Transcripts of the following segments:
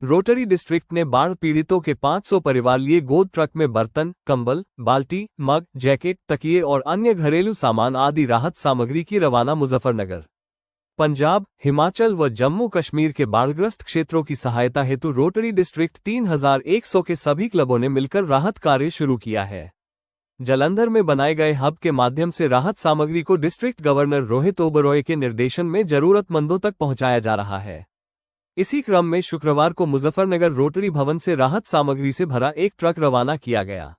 Rotary district ने बाढ़ पीड़ितों के 500 परिवार लिए गोद ट्रक में बर्तन, कंबल, बाल्टी, मग, जैकेट, तकिए और अन्य घरेलू सामान आदि राहत सामग्री की रवाना मुजफ्फरनगर। पंजाब, हिमाचल व जम्मू कश्मीर के बाढ़ग्रस्त क्षेत्रों की सहायता हेतु रोटरी डिस्ट्रिक्ट 3100 के सभी क्लबों ने मिलकर राहत कार्य शुरू किया है। जालंधर में बनाए गए हब के माध्यम से राहत सामग्री को डिस्ट्रिक्ट गवर्नर रोहित ओबरॉय के निर्देशन में जरूरतमंदों तक पहुंचाया जा रहा है। इसी क्रम में शुक्रवार को मुजफ्फरनगर रोटरी भवन से राहत सामग्री से भरा एक ट्रक रवाना किया गया।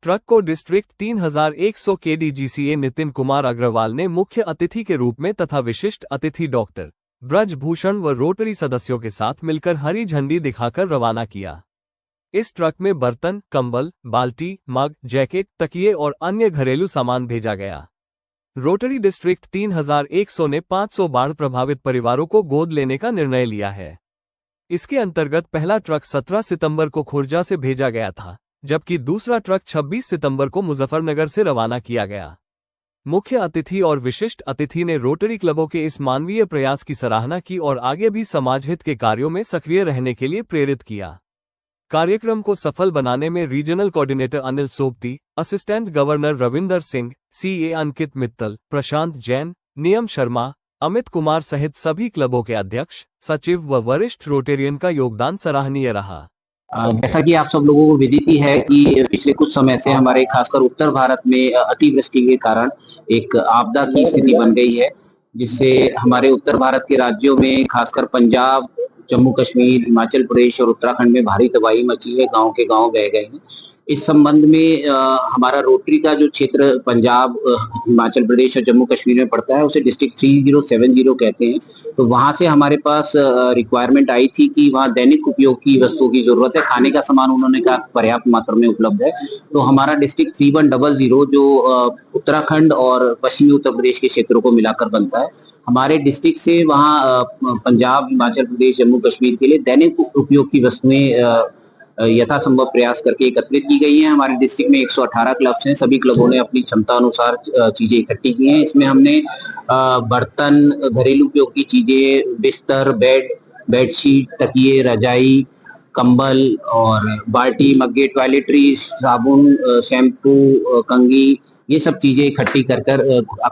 ट्रक को डिस्ट्रिक्ट 3100 के डीजीसीए नितिन कुमार अग्रवाल ने मुख्य अतिथि के रूप में तथा विशिष्ट अतिथि डॉक्टर ब्रजभूषण व रोटरी सदस्यों के साथ मिलकर हरी झंडी दिखाकर रवाना किया। इस ट्रक में बर्तन, कंबल, बाल्टी, मग, जैकेट, तकिए और अन्य घरेलू सामान भेजा गया। रोटरी डिस्ट्रिक्ट 3100 ने 500 बाढ़ प्रभावित परिवारों को गोद लेने का निर्णय लिया है। इसके अंतर्गत पहला ट्रक 17 सितंबर को खुर्जा से भेजा गया था, जबकि दूसरा ट्रक 26 सितंबर को मुजफ्फरनगर से रवाना किया गया। मुख्य अतिथि और विशिष्ट अतिथि ने रोटरी क्लबों के इस मानवीय प्रयास की सराहना की और आगे भी समाज हित के कार्यों में सक्रिय रहने के लिए प्रेरित किया। कार्यक्रम को सफल बनाने में regional coordinator Anil Sobti, assistant governor Ravinder Singh, CA Ankit Mittal, Prashant Jain, Niyam Sharma, Amit Kumar सहित सभी क्लबों के अध्यक्ष, सचिव व वरिष्ठ रोटेरियन का योगदान सराहनीय रहा। जैसा कि आप सब लोगों को विदित ही है कि पिछले कुछ समय से हमारे खासकर उत्तर भारत में अतिवृष्टि के कारण एक आपदा की स्थिति बन गई है, जिससे हमारे उत्तर भारत के राज्यों में खासकर पंजाब, जम्मू कश्मीर, हिमाचल प्रदेश और उत्तराखंड में भारी तबाही मची है, गांव के गांव बह गए हैं। इस संबंध में हमारा रोटरी का जो क्षेत्र पंजाब, हिमाचल प्रदेश और जम्मू कश्मीर में पड़ता है, उसे डिस्ट्रिक्ट 3070 कहते हैं। तो वहां से हमारे पास रिक्वायरमेंट आई थी कि वहां दैनिक उपयोग की वस्तुओं की जरूरत है। खाने का सामान उन्होंने कहा पर्याप्त मात्रा में उपलब्ध है। तो हमारा डिस्ट्रिक्ट 3100 जो उत्तराखंड और पश्चिमी उत्तर प्रदेश के क्षेत्रों को मिलाकर बनता है, हमारे डिस्ट्रिक्ट से वहाँ पंजाब, हिमाचल प्रदेश, जम्मू कश्मीर के लिए दैनिक उपयोग की वस्तुएं यथासंभव प्रयास करके एकत्रित की गई हैं। हमारे डिस्ट्रिक्ट में 118 क्लब्स हैं। सभी क्लबों ने अपनी क्षमता अनुसार चीजें इकट्ठी की हैं। इसमें हमने बर्तन, घरेलू उपयोग की चीजें, बिस्तर, बेडशीट, तकिए, रजाई, कंबल और बाल्टी, मग्गे, टॉयलेटरी, साबुन, शैम्पू, कंघी, ये सब चीजें इकट्ठी कर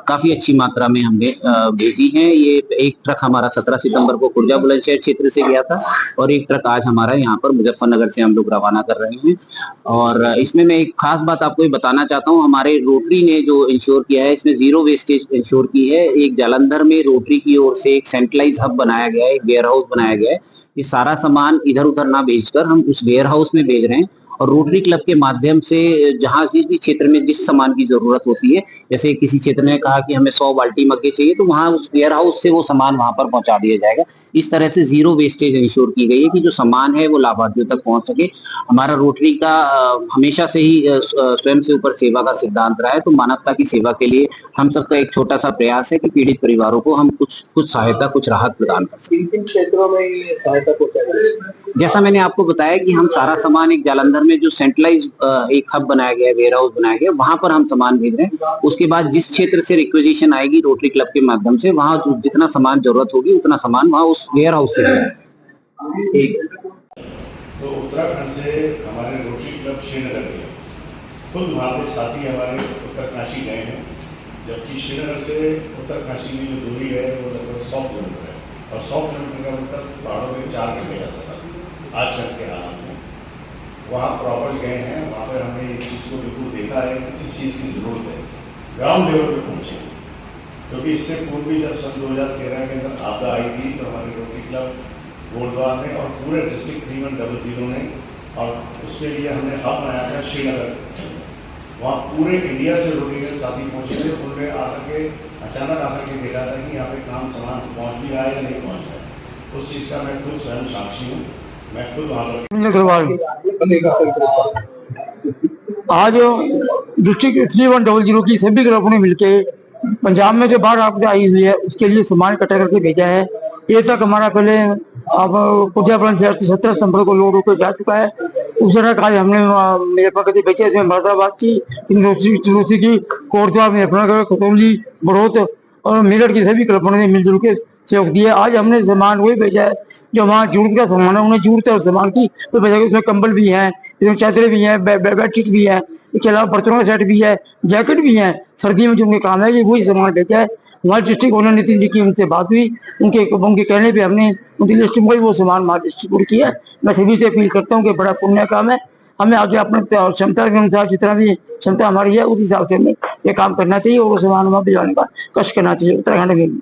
काफी अच्छी मात्रा में हमने भेजी हैं। ये एक ट्रक हमारा 17 सितंबर को खुर्जा बुलंदशहर क्षेत्र से गया था और एक ट्रक आज हमारा यहाँ पर मुजफ्फरनगर से हम लोग रवाना कर रहे हैं। और इसमें मैं एक खास बात आपको ये बताना चाहता हूँ, हमारे रोटरी ने जो इंश्योर किया है, इसमें जीरो वेस्टेज इंश्योर की है। एक जालंधर में रोटरी की ओर से एक सेंट्रलाइज हब बनाया गया है, एक वेयर हाउस बनाया गया है। ये सारा सामान इधर उधर ना भेजकर हम उस वेयर हाउस में भेज रहे हैं और रोटरी क्लब के माध्यम से जहां जिस भी क्षेत्र में जिस सामान की जरूरत होती है, जैसे किसी क्षेत्र ने कहा कि हमें 100 बाल्टी मग्गे चाहिए, तो वहां उस वेयर हाउस से वो सामान वहां पर पहुंचा दिया जाएगा। इस तरह से जीरो वेस्टेज इंश्योर की गई है कि जो सामान है वो लाभार्थियों तक पहुंच सके। हमारा रोटरी का हमेशा से ही स्वयं से ऊपर सेवा का सिद्धांत रहा है। तो मानवता की सेवा के लिए हम सबका एक छोटा सा प्रयास है कि पीड़ित परिवारों को हम कुछ सहायता, कुछ राहत प्रदान कर सकें। किन क्षेत्रों में ये सहायता पहुंचाएगी? जैसा मैंने आपको बताया कि हम सारा सामान एक जालंधर में जो सेंट्रलाइज एक हब बनाया गया है, वेयर हाउस बनाया गया, वहां पर हम सामान भेज रहे हैं। उसके बाद जिस क्षेत्र से रिक्वेजिशन आएगी रोटरी क्लब के माध्यम से, वहां जितना सामान जरूरत होगी उतना सामान वहां उस वेयर हाउस से ठीक। तो उत्तराखंड से हमारे रोटरी क्लब श्रीनगर गए, खुद वहाँ पर साथी हमारे उत्तरकाशी गए हैं, जबकि श्रीनगर से उत्तरकाशी की जो दूरी है वो लगभग 100 किलोमीटर है और 100 किलोमीटर का मतलब पहाड़ों में 4 घंटे का सफर आजकल के हालात में। वहाँ प्रॉपर गए हैं, वहाँ पर हमने इस चीज़ को बिल्कुल देखा है कि किस चीज़ की ज़रूरत है, ग्राउंड लेवल पर पहुँचे। क्योंकि इससे पूर्व भी जब सन 2013 के अंदर आपदा आई थी तो हमारे रोटरी क्लब गोलद्वार ने और पूरे डिस्ट्रिक्ट 3100 ने, और उसके लिए हमने हब बनाया था श्रीनगर। वहाँ पूरे इंडिया से रोटरी के साथी पहुँचे थे। उन्होंने आकर के अचानक आकर के देखा था कि यहाँ पे काम सामान पहुँच भी रहा है या नहीं पहुँच रहा है। उस चीज़ का मैं खुद स्वयं साक्षी हूँ। मैं खुद वहाँ आज डिस्ट्रिक्ट 3100 की सभी क्लबों ने मिलकर पंजाब में जो बाढ़ आपदा आई हुई है उसके लिए सामान इकट्ठा करके भेजा है। ये तक हमारा पहले अब खुर्जा बुलंदशहर से 17 सितंबर को लोड होकर जा चुका है। उस तरह आज हमने मेरे प्रगति बेचे, इसमें मरदाबाद की, रोसी की, कोटद्वार, मुजफ्फरनगर, खतौली, बड़ौत और मेरठ की सभी क्लबों ने मिलजुल के सहयोग दिया। आज हमने सामान वही भेजा है जो वहाँ जरूरत का सामान है, उन्हें जरूरत है और सामान की तो भेजा। उसमें कंबल भी हैं, इसमें चादरें भी हैं, बेडशीट भी है, इसके अलावा बर्तनों का सेट भी है, जैकेट भी है, सर्दी में जो उनके काम है, ये वही सामान भेजा है। हमारे डिस्ट्रिक्ट ओनर नितिन जी की उनसे बात हुई, उनके कहने पे हमने उनकी लिस्ट में वो सामान हमारा डिस्ट्रीब्यूट किया। मैं सभी से अपील करता हूँ कि बड़ा पुण्य काम है, हमें आगे अपने क्षमता के अनुसार जितना भी क्षमता हमारी है उस हिसाब से हमें ये काम करना चाहिए और वो सामान वहाँ भिजवाने का कष्ट करना चाहिए उत्तराखंड में।